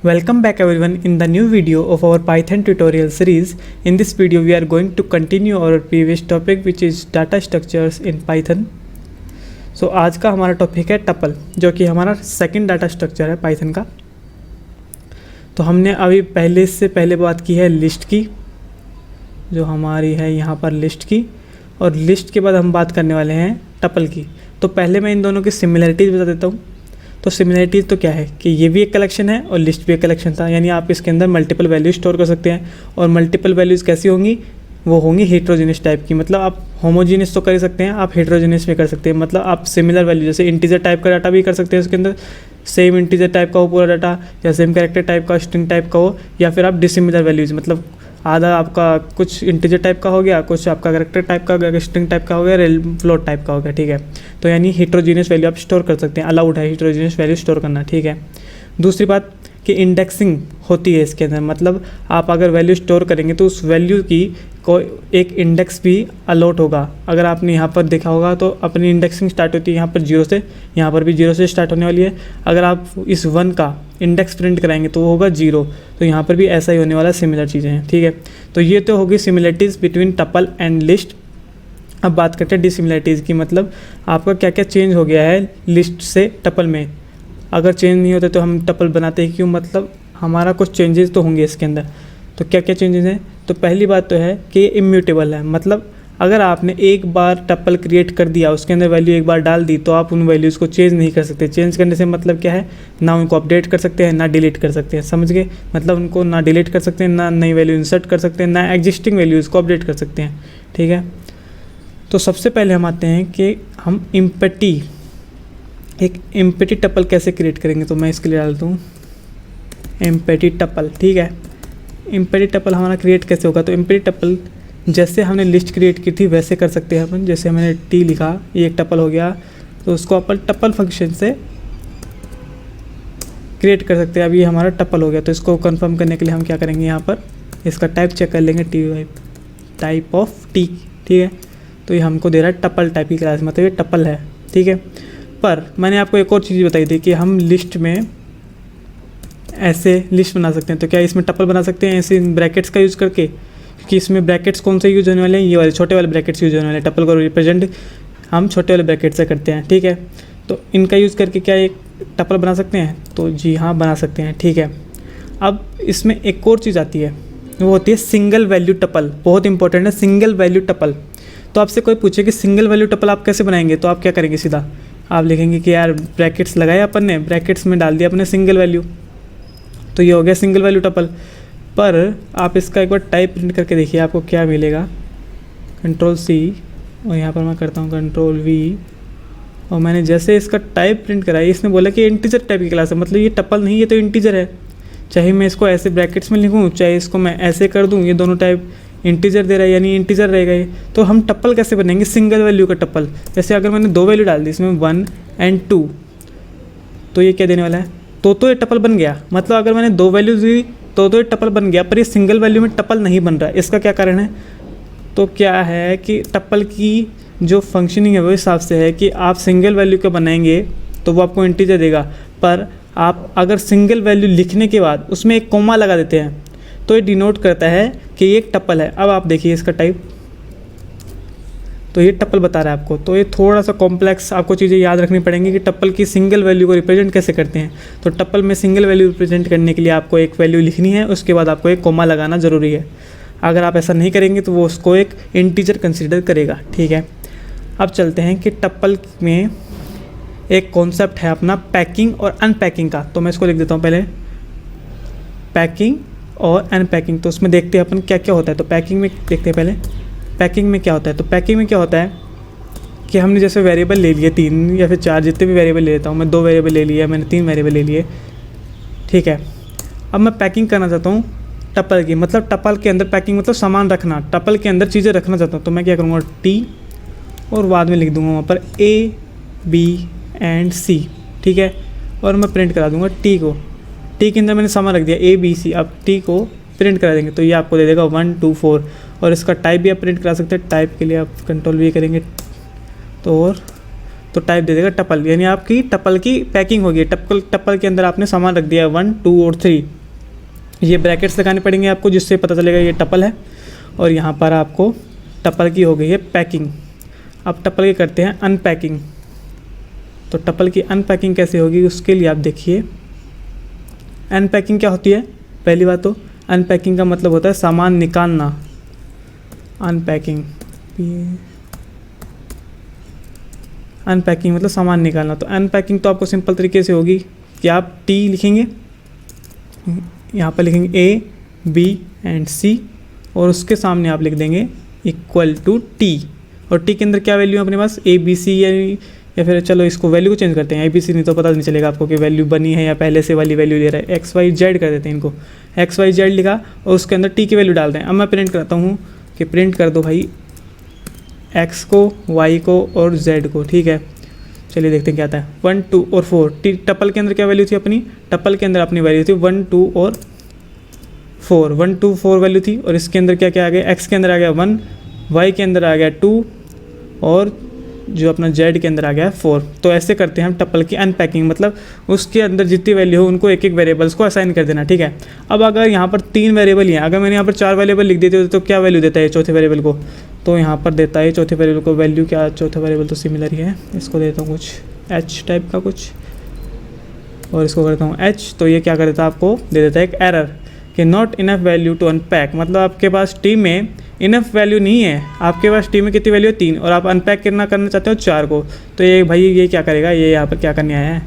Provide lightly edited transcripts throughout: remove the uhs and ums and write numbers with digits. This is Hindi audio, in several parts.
Welcome back everyone in the new video of our Python tutorial series. In this video we are going to continue our previous topic which is data structures in Python. So आज का हमारा टॉपिक है टपल, जो कि हमारा सेकंड डाटा स्ट्रक्चर है पाइथन का। तो हमने अभी पहले बात की है लिस्ट की, जो हमारी है यहाँ पर लिस्ट की, और लिस्ट के बाद हम बात करने वाले हैं टपल की। तो पहले मैं इन दोनों की सिमिलरिटीज़ बता देता हूँ। तो सिमिलरिटीज़ तो क्या है कि ये भी एक कलेक्शन है और लिस्ट भी एक कलेक्शन था, यानी आप इसके अंदर मल्टीपल वैल्यूज स्टोर कर सकते हैं। और मल्टीपल वैल्यूज़ कैसी होंगी, वो होंगी हेट्रोजीनियस टाइप की। मतलब आप होमोजीनियस तो कर ही सकते हैं, आप हेट्रोजीनियस भी कर सकते हैं। मतलब आप सिमिलर वैल्यू जैसे इंटीजर टाइप का डाटा भी कर सकते हैं, उसके अंदर सेम इंटीजर टाइप का हो पूरा डाटा, या सेम कैरेक्टर टाइप का, स्ट्रिंग टाइप का हो, या फिर आप डिसिमिलर वैल्यूज़, मतलब आधा आपका कुछ इंटीजर टाइप का हो गया, कुछ आपका कैरेक्टर टाइप का हो गया, स्ट्रिंग टाइप का हो गया, फ्लोट टाइप का हो गया। ठीक है, तो यानी हेट्रोजीनियस वैल्यू आप स्टोर कर सकते हैं, अलाउड है हेट्रोजीनियस वैल्यू स्टोर करना। ठीक है, दूसरी बात कि इंडेक्सिंग होती है इसके अंदर। मतलब आप अगर वैल्यू स्टोर करेंगे तो उस वैल्यू की कोई एक इंडेक्स भी अलॉट होगा। अगर आपने यहाँ पर देखा होगा तो अपनी इंडेक्सिंग स्टार्ट होती है यहाँ पर 0 से, यहाँ पर भी 0 से स्टार्ट होने वाली है। अगर आप इस 1 का इंडेक्स प्रिंट कराएंगे तो वो होगा 0, तो यहाँ पर भी ऐसा ही होने वाला, सिमिलर चीज़ें हैं। ठीक है, तो ये तो होगी similarities between tuple and list. अब बात करते हैं डिसिमिलरिटीज़ की, मतलब आपका क्या क्या चेंज हो गया है लिस्ट से टपल में। अगर चेंज नहीं होते तो हम टपल बनाते ही क्यों, मतलब हमारा कुछ चेंजेस तो होंगे इसके अंदर। तो क्या क्या चेंजेस हैं, तो पहली बात तो है कि ये इम्यूटेबल है। मतलब अगर आपने एक बार टपल क्रिएट कर दिया, उसके अंदर वैल्यू एक बार डाल दी, तो आप उन वैल्यूज़ को चेंज नहीं कर सकते। चेंज करने से मतलब क्या है, ना उनको अपडेट कर सकते हैं ना डिलीट कर सकते हैं। समझ गए, मतलब उनको ना डिलीट कर सकते हैं, ना नई वैल्यू इंसर्ट कर सकते हैं, ना एग्जिस्टिंग वैल्यूज़ को अपडेट कर सकते हैं। ठीक है, तो सबसे पहले हम आते हैं कि हम एक एम्प्टी टपल कैसे क्रिएट करेंगे। तो मैं इसके लिए डालता हूँ एम्प्टी टपल। ठीक है, एम्प्टी टपल हमारा क्रिएट कैसे होगा, तो एम्प्टी टपल जैसे हमने लिस्ट क्रिएट की थी वैसे कर सकते हैं अपन। जैसे मैंने टी लिखा, ये एक टपल हो गया, तो उसको अपन टपल फंक्शन से क्रिएट कर सकते हैं। अब ये हमारा टपल हो गया, तो इसको कंफर्म करने के लिए हम क्या करेंगे, यहाँ पर इसका टाइप चेक कर लेंगे, टाइप ऑफ टी। ठीक है, तो ये हमको दे रहा है टपल टाइप की क्लास, मतलब ये टपल है। ठीक है, पर मैंने आपको एक और चीज़ बताई थी कि हम लिस्ट में ऐसे लिस्ट बना सकते हैं। तो क्या इसमें टपल बना सकते हैं ऐसे ब्रैकेट्स का यूज़ करके, क्योंकि इसमें ब्रैकेट्स कौन से यूज होने वाले हैं, ये वाले छोटे वाले ब्रैकेट्स यूज होने वाले हैं। टपल को रिप्रेजेंट हम छोटे वाले ब्रैकेट से करते हैं। ठीक है, तो इनका यूज़ करके क्या एक टपल बना सकते हैं, तो जी हाँ बना सकते हैं। ठीक है, अब इसमें एक और चीज़ आती है, वो होती है सिंगल वैल्यू टपल। बहुत इंपॉर्टेंट है सिंगल वैल्यू टपल। तो आपसे कोई पूछे कि सिंगल वैल्यू टपल आप कैसे बनाएंगे, तो आप क्या करेंगे, सीधा आप लिखेंगे कि यार ब्रैकेट्स लगाए अपन ने, ब्रैकेट्स में डाल दिया अपने सिंगल वैल्यू, तो ये हो गया सिंगल वैल्यू टपल। पर आप इसका एक बार टाइप प्रिंट करके देखिए, आपको क्या मिलेगा। Ctrl+C, और यहाँ पर मैं करता हूँ Ctrl+V, और मैंने जैसे इसका टाइप प्रिंट कराई, इसने बोला कि इंटीजर टाइप की क्लास है। मतलब ये टपल नहीं, ये तो इंटीजर है। चाहे मैं इसको ऐसे ब्रैकेट्स में लिखूँ, चाहे इसको मैं ऐसे कर दूँ, ये दोनों टाइप इंटीजर दे रहा है, यानी इंटीजर रहेगा ये। तो हम टपल कैसे बनेंगे, सिंगल वैल्यू का टपल। जैसे अगर मैंने 2 वैल्यू डाल दी इसमें 1 और 2, तो ये क्या देने वाला है, तो ये टपल बन गया। मतलब अगर मैंने 2 वैल्यूज दी तो ये टपल बन गया, पर ये सिंगल वैल्यू में टपल नहीं बन रहा है। इसका क्या कारण है, तो क्या है कि टपल की जो फंक्शनिंग है वो हिसाब से है कि आप सिंगल वैल्यू का बनाएंगे तो वो आपको इंटीजर देगा, पर आप अगर सिंगल वैल्यू लिखने के बाद उसमें एक कोमा लगा देते हैं तो ये डिनोट करता है कि ये एक टपल है। अब आप देखिए इसका टाइप, तो ये टपल बता रहा है आपको। तो ये थोड़ा सा कॉम्प्लेक्स आपको चीज़ें याद रखनी पड़ेंगी कि टपल की सिंगल वैल्यू को रिप्रेजेंट कैसे करते हैं। तो टपल में सिंगल वैल्यू रिप्रेजेंट करने के लिए आपको एक वैल्यू लिखनी है, उसके बाद आपको एक कोमा लगाना ज़रूरी है। अगर आप ऐसा नहीं करेंगे तो वो उसको एक इंटीजर कंसिडर करेगा। ठीक है, अब चलते हैं कि टपल में एक कॉन्सेप्ट है अपना पैकिंग और अनपैकिंग का। तो मैं इसको लिख देता हूँ पहले, पैकिंग और अनपैकिंग। तो उसमें देखते हैं अपन क्या क्या होता है। तो पैकिंग में देखते हैं पहले, पैकिंग में क्या होता है। तो पैकिंग में क्या होता है कि हमने जैसे वेरिएबल ले लिए 3 या फिर 4, जितने भी वेरिएबल ले लेता हूँ मैं, 2 वेरिएबल ले लिए, मैंने 3 वेरिएबल ले लिए। ठीक है, अब मैं पैकिंग करना चाहता हूँ टपल की, मतलब टपल के अंदर पैकिंग मतलब सामान रखना, टपल के अंदर चीज़ें रखना चाहता हूँ। तो मैं क्या करूँगा, टी, और बाद में लिख दूँगा वहाँ पर A, B and C। ठीक है, और मैं प्रिंट करा दूँगा टी को। टी के अंदर मैंने सामान रख दिया A, B, C। अब टी को प्रिंट करा देंगे तो ये आपको दे देगा 1, 2, 4। और इसका टाइप भी आप प्रिंट करा सकते हैं। टाइप के लिए आप Ctrl+V करेंगे तो, और तो टाइप दे देगा टपल, यानी आपकी टपल की पैकिंग होगी। टपल के अंदर आपने सामान रख दिया 1, 2 और 3, ये ब्रैकेट्स लगाने पड़ेंगे आपको जिससे पता चलेगा ये टपल है। और यहाँ पर आपको टपल की हो गई है पैकिंग। अब टपल की करते हैं अनपैकिंग। तो टपल की अनपैकिंग कैसे होगी उसके लिए आप देखिए, अनपैकिंग क्या होती है। पहली बात तो अनपैकिंग का मतलब होता है सामान निकालना। अनपैकिंग, अनपैकिंग मतलब सामान निकालना। तो अनपैकिंग तो आपको सिंपल तरीके से होगी कि आप टी लिखेंगे, यहाँ पर लिखेंगे ए बी एंड सी, और उसके सामने आप लिख देंगे इक्वल टू टी। और टी के अंदर क्या वैल्यू है अपने पास, ए बी सी, या फिर चलो इसको वैल्यू को चेंज करते हैं। ए बी सी नहीं तो पता नहीं चलेगा आपको कि वैल्यू बनी है या पहले से वाली वैल्यू ले रहा है। एक्स वाई जेड कर देते हैं इनको, एक्स वाई जेड लिखा और उसके अंदर टी की वैल्यू डाल दें। अब मैं प्रिंट करता हूँ कि प्रिंट कर दो भाई एक्स को, वाई को और जेड को, ठीक है। चलिए देखते हैं क्या आता है। 1, 2 और 4, टपल के अंदर क्या वैल्यू थी अपनी, टपल के अंदर अपनी वैल्यू थी 1, 2 और 4, 1, 2, 4 वैल्यू थी। और इसके अंदर क्या क्या आ गया, एक्स के अंदर आ गया 1, वाई के अंदर आ गया 2 और जो अपना जेड के अंदर आ गया 4। तो ऐसे करते हैं हम टपल की अनपैकिंग, मतलब उसके अंदर जितनी वैल्यू हो उनको एक एक वेरिएबल्स को असाइन कर देना, ठीक है। अब अगर यहाँ पर 3 वेरिएबल ही हैं, अगर मैंने यहाँ पर 4 वेरिएबल लिख देते तो क्या वैल्यू देता है चौथे वेरिएबल को, तो यहाँ पर देता है चौथे वेरिएबल को वैल्यू क्या, चौथा वेरिएबल तो सिमिलर ही है, इसको देता हूँ कुछ एच टाइप का कुछ और इसको करता हूँ एच। तो ये क्या कर देता है आपको दे देता है एक एरर कि not enough value to unpack, मतलब आपके पास टी में इनफ वैल्यू नहीं है, आपके पास टी में कितनी वैल्यू है 3 और आप अनपैक करना चाहते हो 4 को। तो ये भाई ये क्या करेगा, ये यहाँ पर क्या करने आया है,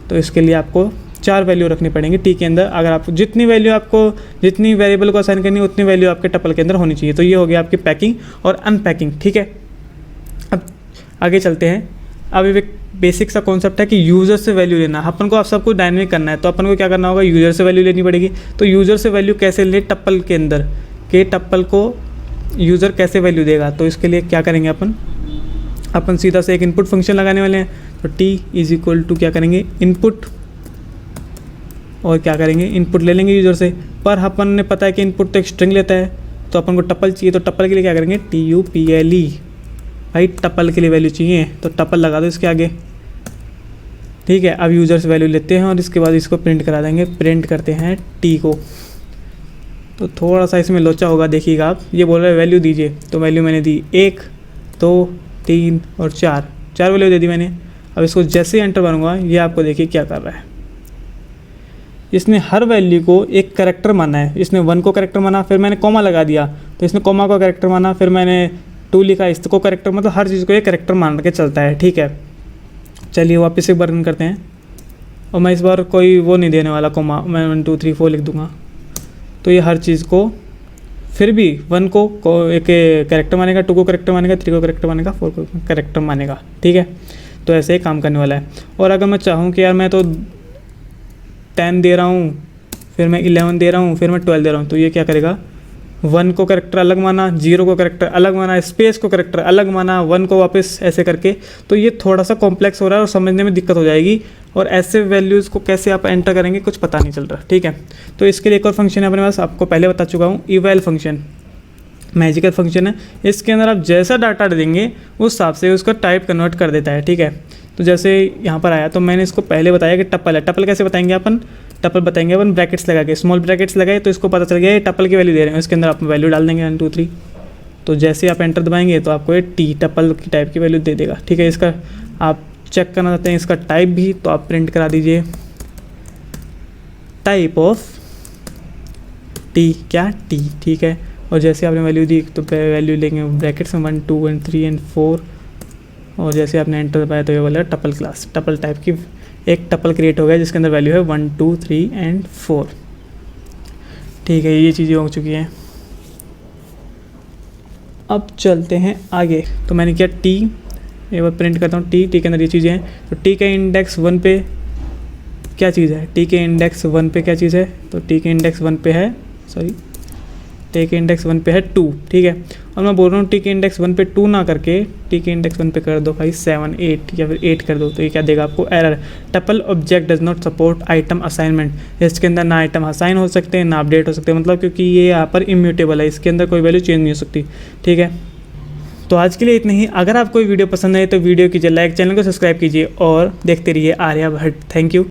तो इसके लिए आपको 4 वैल्यू रखनी पड़ेंगी टी के अंदर। अगर आप जितनी वैल्यू आपको जितनी वेरिएबल को असाइन करनी है उतनी वैल्यू आपके टपल के अंदर होनी चाहिए। तो ये हो गया आपकी पैकिंग और अनपैकिंग, ठीक है। अब आगे चलते हैं। अब एक बेसिक सा कॉन्सेप्ट है कि यूज़र से वैल्यू लेना। अपन को आप सब कुछ डायनेमिक करना है तो अपन को क्या करना होगा, यूज़र से वैल्यू लेनी पड़ेगी। तो यूज़र से वैल्यू कैसे ले टप्पल के अंदर, के टप्पल को यूज़र कैसे वैल्यू देगा। तो इसके लिए क्या करेंगे अपन सीधा से एक इनपुट फंक्शन लगाने वाले हैं। तो टी इज इक्वल टू क्या करेंगे इनपुट, और क्या करेंगे इनपुट ले लेंगे यूज़र से। पर अपन ने पता है कि इनपुट तो एक स्ट्रिंग लेता है, तो अपन को टप्पल चाहिए, तो टप्पल के लिए क्या करेंगे TUPLE, भाई टप्पल के लिए वैल्यू चाहिए तो टप्पल लगा दो इसके आगे, ठीक है। अब यूज़र से वैल्यू लेते हैं और इसके बाद इसको प्रिंट करा देंगे। प्रिंट करते हैं टी को, तो थोड़ा सा इसमें लोचा होगा, देखिएगा आप। ये बोल रहे हैं वैल्यू दीजिए, तो वैल्यू मैंने दी 1, 2, 3 और 4 वैल्यू दे दी मैंने। अब इसको जैसे ही एंटर मारूंगा ये आपको देखिए क्या कर रहा है, इसने हर वैल्यू को एक कैरेक्टर माना है। इसने 1 को कैरेक्टर माना, फिर मैंने कॉमा लगा दिया तो इसने कॉमा को कैरेक्टर माना, फिर मैंने 2 लिखा इसको कैरेक्टर, मतलब हर चीज़ को एक कैरेक्टर मान के चलता है, ठीक है। चलिए वापस एक बार रन करते हैं और मैं इस बार कोई वो नहीं देने वाला कॉमा, मैं 1, 2, 3, 4 लिख दूंगा। तो ये हर चीज़ को फिर भी 1 को एक कैरेक्टर मानेगा, 2 को कैरेक्टर मानेगा, 3 को कैरेक्टर मानेगा, 4 को कैरेक्टर मानेगा, ठीक है। तो ऐसे ही काम करने वाला है। और अगर मैं चाहूँ कि यार मैं तो 10 दे रहा हूँ, फिर मैं 11 दे रहा हूँ, फिर मैं 12 दे रहा हूँ, तो ये क्या करेगा 1 को कैरेक्टर अलग माना, 0 को कैरेक्टर अलग माना, स्पेस को कैरेक्टर अलग माना, 1 को वापस ऐसे करके। तो ये थोड़ा सा कॉम्प्लेक्स हो रहा है और समझने में दिक्कत हो जाएगी, और ऐसे वैल्यूज़ को कैसे आप एंटर करेंगे कुछ पता नहीं चल रहा, ठीक है। तो इसके लिए एक और फंक्शन है अपने पास, आपको पहले बता चुका हूँ, इवैल फंक्शन, मैजिकल फंक्शन है। इसके अंदर आप जैसा डाटा देंगे उस हिसाब से उसका टाइप कन्वर्ट कर देता है, ठीक है। तो जैसे यहाँ पर आया तो मैंने इसको पहले बताया कि टप्पल है। टप्पल कैसे बताएंगे अपन, टप्पल बताएंगे अपन ब्रैकेट्स लगा के, स्मॉल ब्रैकेट्स लगाए तो इसको पता चल गया ये टप्पल की वैल्यू दे रहे हैं। इसके अंदर आप वैल्यू डाल देंगे 1, 2, 3, तो जैसे आप एंटर दबाएंगे तो आपको ये टी टप्पल की टाइप की वैल्यू दे देगा, ठीक है। इसका आप चेक करना चाहते हैं इसका टाइप भी, तो आप प्रिंट करा दीजिए टाइप ऑफ टी, क्या टी, ठीक है। और जैसे आपने वैल्यू दी तो वैल्यू लेंगे ब्रैकेट्स में 1, 2 एंड 3 एंड 4, और जैसे आपने एंटर दबाया तो ये वाला टप्पल क्लास, टप्पल टाइप की एक टप्पल क्रिएट हो गया जिसके अंदर वैल्यू है 1, 2, 3 एंड 4, ठीक है। ये चीज़ें हो चुकी हैं। अब चलते हैं आगे। तो मैंने किया टी, एक बार प्रिंट करता हूँ टी के अंदर ये चीज़ें हैं। तो टी के इंडेक्स 1 पे क्या चीज़ है, टी के इंडेक्स 1 पे क्या चीज़ है, तो टी के इंडेक्स 1 पे है, सॉरी टी के इंडेक्स 1 पे है 2, ठीक है। और मैं बोल रहा हूँ टी के इंडेक्स 1 पे 2 ना करके टी के इंडेक्स 1 पे कर दो भाई 7, 8 या फिर 8 कर दो। तो ये क्या देगा आपको error, tuple object does not support item assignment. इसके अंदर ना आइटम असाइन हो सकते हैं ना अपडेट हो सकते हैं, मतलब क्योंकि ये यहाँ पर इम्यूटेबल है, इसके अंदर कोई वैल्यू चेंज नहीं हो सकती, ठीक है। तो आज के लिए इतना ही। अगर आपको वीडियो पसंद आए तो वीडियो कीजिए लाइक, चैनल को सब्सक्राइब कीजिए और देखते रहिए आर्यभट्ट। Thank you.